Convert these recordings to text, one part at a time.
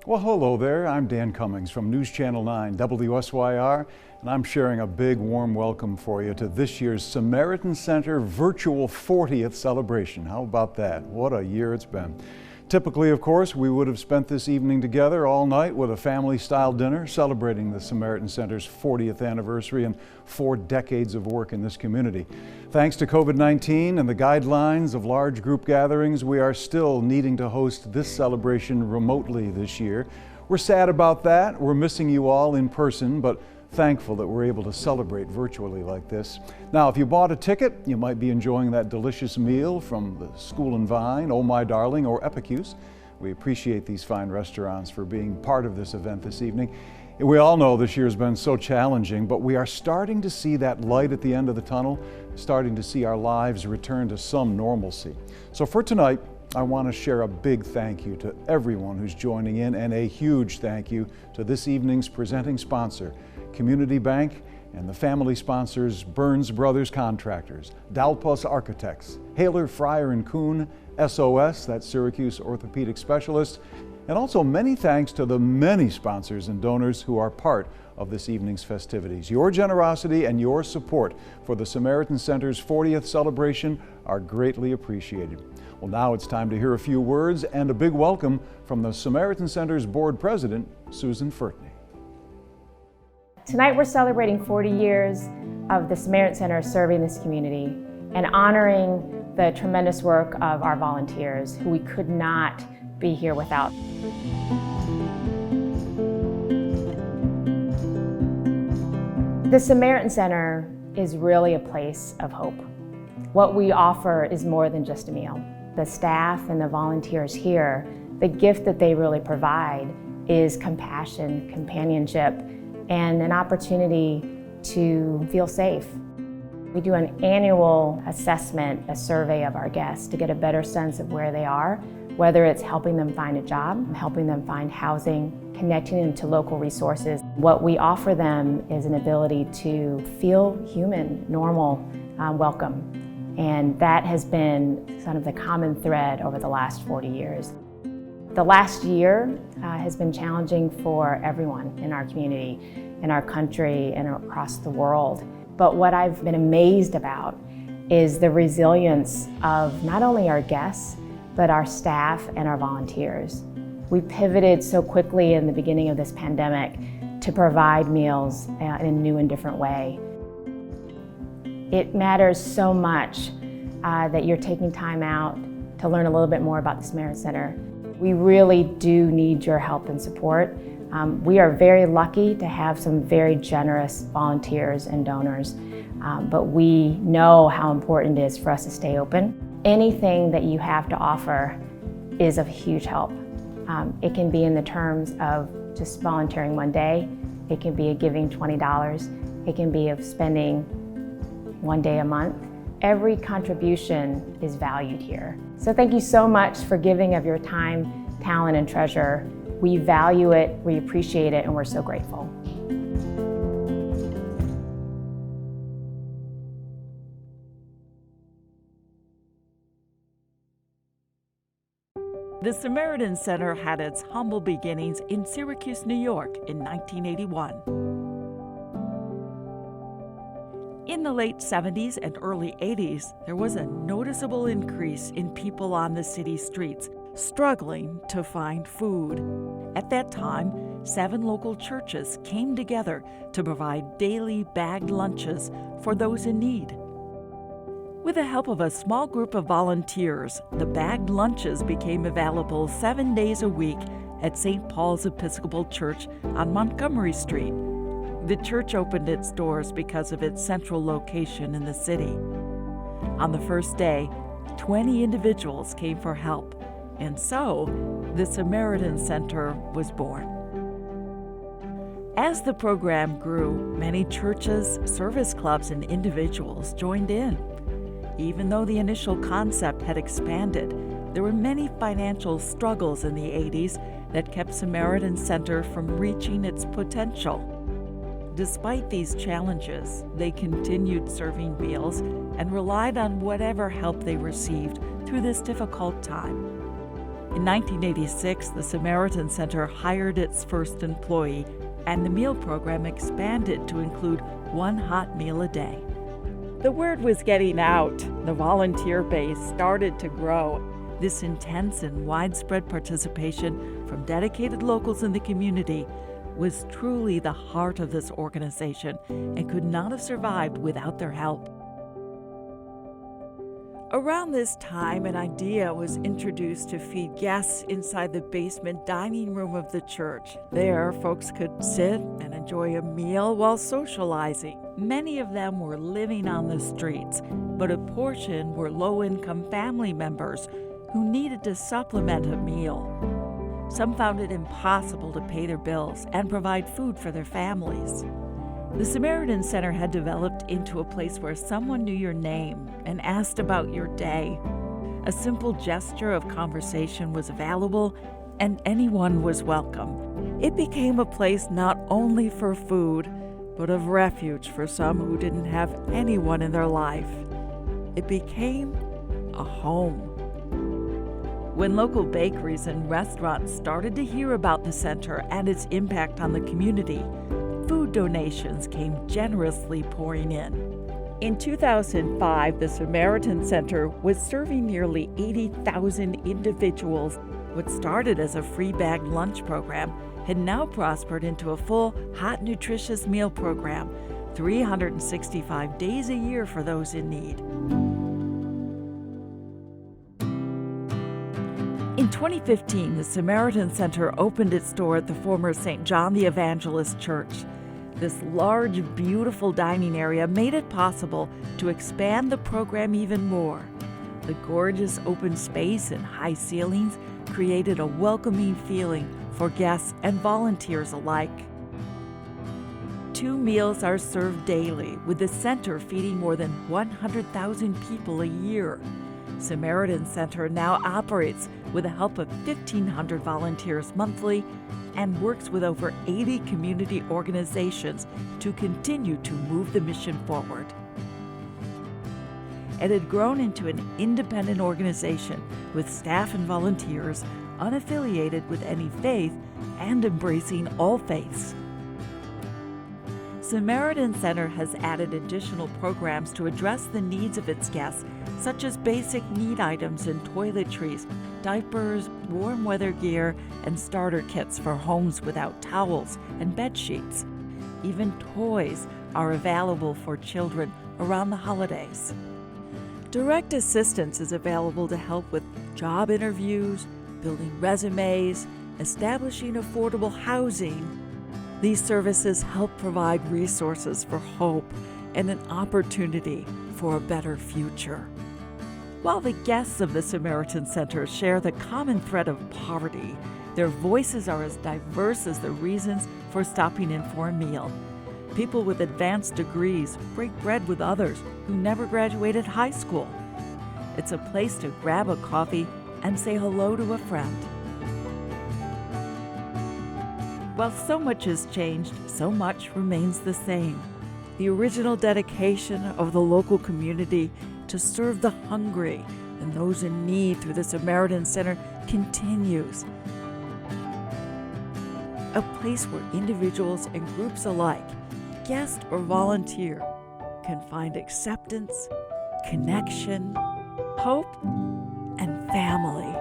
Well, hello there. I'm Dan Cummings from News Channel 9 WSYR, and I'm sharing a big warm welcome for you to this year's Samaritan Center virtual 40th celebration. How about that? What a year it's been. Typically, of course, we would have spent this evening together all night with a family-style dinner celebrating the Samaritan Center's 40th anniversary and 4 decades of work in this community. Thanks to COVID-19 and the guidelines of large group gatherings, we are still needing to host this celebration remotely this year. We're sad about that. We're missing you all in person, but thankful that we're able to celebrate virtually like this. Now, if you bought a ticket, you might be enjoying that delicious meal from the School and Vine, Oh My Darling, or Epicuse. We appreciate these fine restaurants for being part of this event this evening. We all know this year has been so challenging, but we are starting to see that light at the end of the tunnel, starting to see our lives return to some normalcy. So for tonight, I want to share a big thank you to everyone who's joining in, and a huge thank you to this evening's presenting sponsor, Community Bank, and the family sponsors Burns Brothers Contractors, Dalpus Architects, Haler, Fryer & Kuhn, SOS, that's Syracuse Orthopedic Specialist, and also many thanks to the many sponsors and donors who are part of this evening's festivities. Your generosity and your support for the Samaritan Center's 40th celebration are greatly appreciated. Well, now it's time to hear a few words and a big welcome from the Samaritan Center's board president, Susan Furtney. Tonight we're celebrating 40 years of the Samaritan Center serving this community and honoring the tremendous work of our volunteers who we could not be here without. The Samaritan Center is really a place of hope. What we offer is more than just a meal. The staff and the volunteers here, the gift that they really provide is compassion, companionship, and an opportunity to feel safe. We do an annual assessment, a survey of our guests to get a better sense of where they are, whether it's helping them find a job, helping them find housing, connecting them to local resources. What we offer them is an ability to feel human, normal, welcome. And that has been sort of the common thread over the last 40 years. The last year has been challenging for everyone in our community, in our country, and across the world. But what I've been amazed about is the resilience of not only our guests, but our staff and our volunteers. We pivoted so quickly in the beginning of this pandemic to provide meals in a new and different way. It matters so much that you're taking time out to learn a little bit more about the Samaritan Center. We really do need your help and support. We are very lucky to have some very generous volunteers and donors, but we know how important it is for us to stay open. Anything that you have to offer is of huge help. It can be in the terms of just volunteering one day. It can be a giving $20. It can be of spending one day a month. Every contribution is valued here. So thank you so much for giving of your time, talent, and treasure. We value it, we appreciate it, and we're so grateful. The Samaritan Center had its humble beginnings in Syracuse, New York in 1981. In the late 70s and early 80s, there was a noticeable increase in people on the city streets struggling to find food. At that time, 7 local churches came together to provide daily bagged lunches for those in need. With the help of a small group of volunteers, the bagged lunches became available 7 days a week at St. Paul's Episcopal Church on Montgomery Street. The church opened its doors because of its central location in the city. On the first day, 20 individuals came for help, and so the Samaritan Center was born. As the program grew, many churches, service clubs, and individuals joined in. Even though the initial concept had expanded, there were many financial struggles in the 80s that kept Samaritan Center from reaching its potential. Despite these challenges, they continued serving meals and relied on whatever help they received through this difficult time. In 1986, the Samaritan Center hired its first employee, and the meal program expanded to include one hot meal a day. The word was getting out. The volunteer base started to grow. This intense and widespread participation from dedicated locals in the community was truly the heart of this organization and could not have survived without their help. Around this time, an idea was introduced to feed guests inside the basement dining room of the church. There, folks could sit and enjoy a meal while socializing. Many of them were living on the streets, but a portion were low-income family members who needed to supplement a meal. Some found it impossible to pay their bills and provide food for their families. The Samaritan Center had developed into a place where someone knew your name and asked about your day. A simple gesture of conversation was available, and anyone was welcome. It became a place not only for food, but of refuge for some who didn't have anyone in their life. It became a home. When local bakeries and restaurants started to hear about the center and its impact on the community, food donations came generously pouring in. In 2005, the Samaritan Center was serving nearly 80,000 individuals. What started as a free bag lunch program had now prospered into a full, hot, nutritious meal program, 365 days a year for those in need. In 2015, the Samaritan Center opened its door at the former St. John the Evangelist Church. This large, beautiful dining area made it possible to expand the program even more. The gorgeous open space and high ceilings created a welcoming feeling for guests and volunteers alike. 2 meals are served daily, with the center feeding more than 100,000 people a year. Samaritan Center now operates with the help of 1,500 volunteers monthly and works with over 80 community organizations to continue to move the mission forward. It had grown into an independent organization with staff and volunteers unaffiliated with any faith and embracing all faiths. Samaritan Center has added additional programs to address the needs of its guests, such as basic need items and toiletries, diapers, warm weather gear, and starter kits for homes without towels and bed sheets. Even toys are available for children around the holidays. Direct assistance is available to help with job interviews, building resumes, establishing affordable housing. These services help provide resources for hope and an opportunity for a better future. While the guests of the Samaritan Center share the common thread of poverty, their voices are as diverse as the reasons for stopping in for a meal. People with advanced degrees break bread with others who never graduated high school. It's a place to grab a coffee and say hello to a friend. While so much has changed, so much remains the same. The original dedication of the local community to serve the hungry and those in need through the Samaritan Center continues. A place where individuals and groups alike, guest or volunteer, can find acceptance, connection, hope, and family.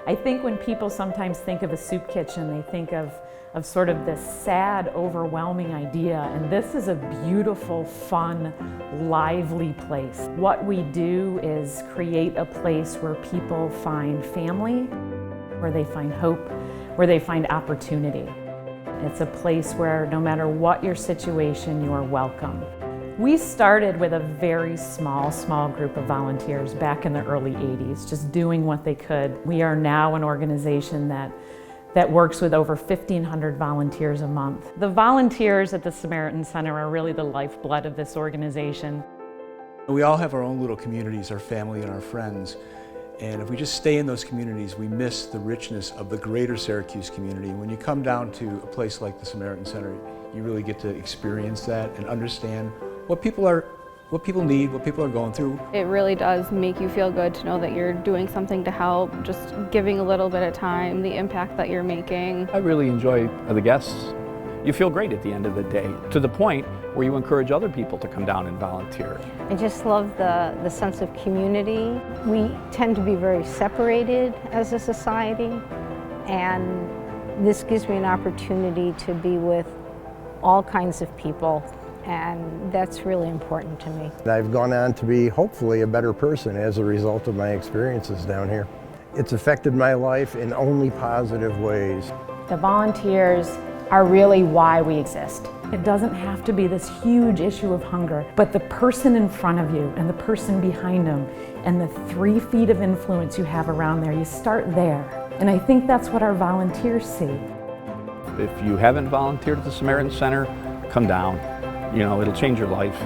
I think when people sometimes think of a soup kitchen, they think of sort of this sad, overwhelming idea, and this is a beautiful, fun, lively place. What we do is create a place where people find family, where they find hope, where they find opportunity. It's a place where no matter what your situation, you are welcome. We started with a very small group of volunteers back in the early 80s, just doing what they could. We are now an organization that that works with over 1,500 volunteers a month. The volunteers at the Samaritan Center are really the lifeblood of this organization. We all have our own little communities, our family and our friends. And if we just stay in those communities, we miss the richness of the greater Syracuse community. When you come down to a place like the Samaritan Center, you really get to experience that and understand what people need, what people are going through. It really does make you feel good to know that you're doing something to help, just giving a little bit of time, the impact that you're making. I really enjoy the guests. You feel great at the end of the day, to the point where you encourage other people to come down and volunteer. I just love the sense of community. We tend to be very separated as a society, and this gives me an opportunity to be with all kinds of people, and that's really important to me. I've gone on to be hopefully a better person as a result of my experiences down here. It's affected my life in only positive ways. The volunteers are really why we exist. It doesn't have to be this huge issue of hunger, but the person in front of you and the person behind them and the 3 feet of influence you have around there, you start there. And I think that's what our volunteers see. If you haven't volunteered at the Samaritan Center, come down. You know, it'll change your life.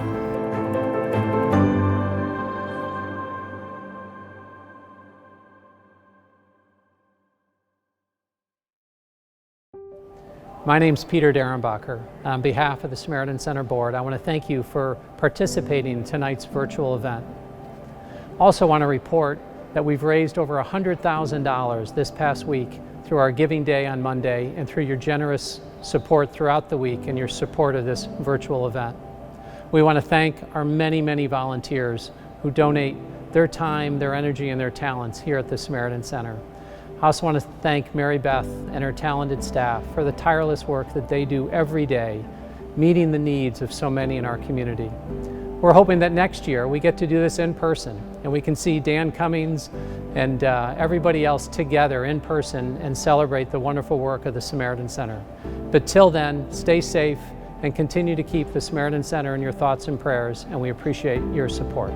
My name's Peter Derenbacher. On behalf of the Samaritan Center Board, I want to thank you for participating in tonight's virtual event. Also want to report that we've raised over $100,000 this past week through our Giving Day on Monday and through your generous support throughout the week and your support of this virtual event. We want to thank our many, many volunteers who donate their time, their energy, and their talents here at the Samaritan Center. I also want to thank Mary Beth and her talented staff for the tireless work that they do every day, meeting the needs of so many in our community. We're hoping that next year we get to do this in person and we can see Dan Cummings and everybody else together in person and celebrate the wonderful work of the Samaritan Center. But till then, stay safe and continue to keep the Samaritan Center in your thoughts and prayers, and we appreciate your support.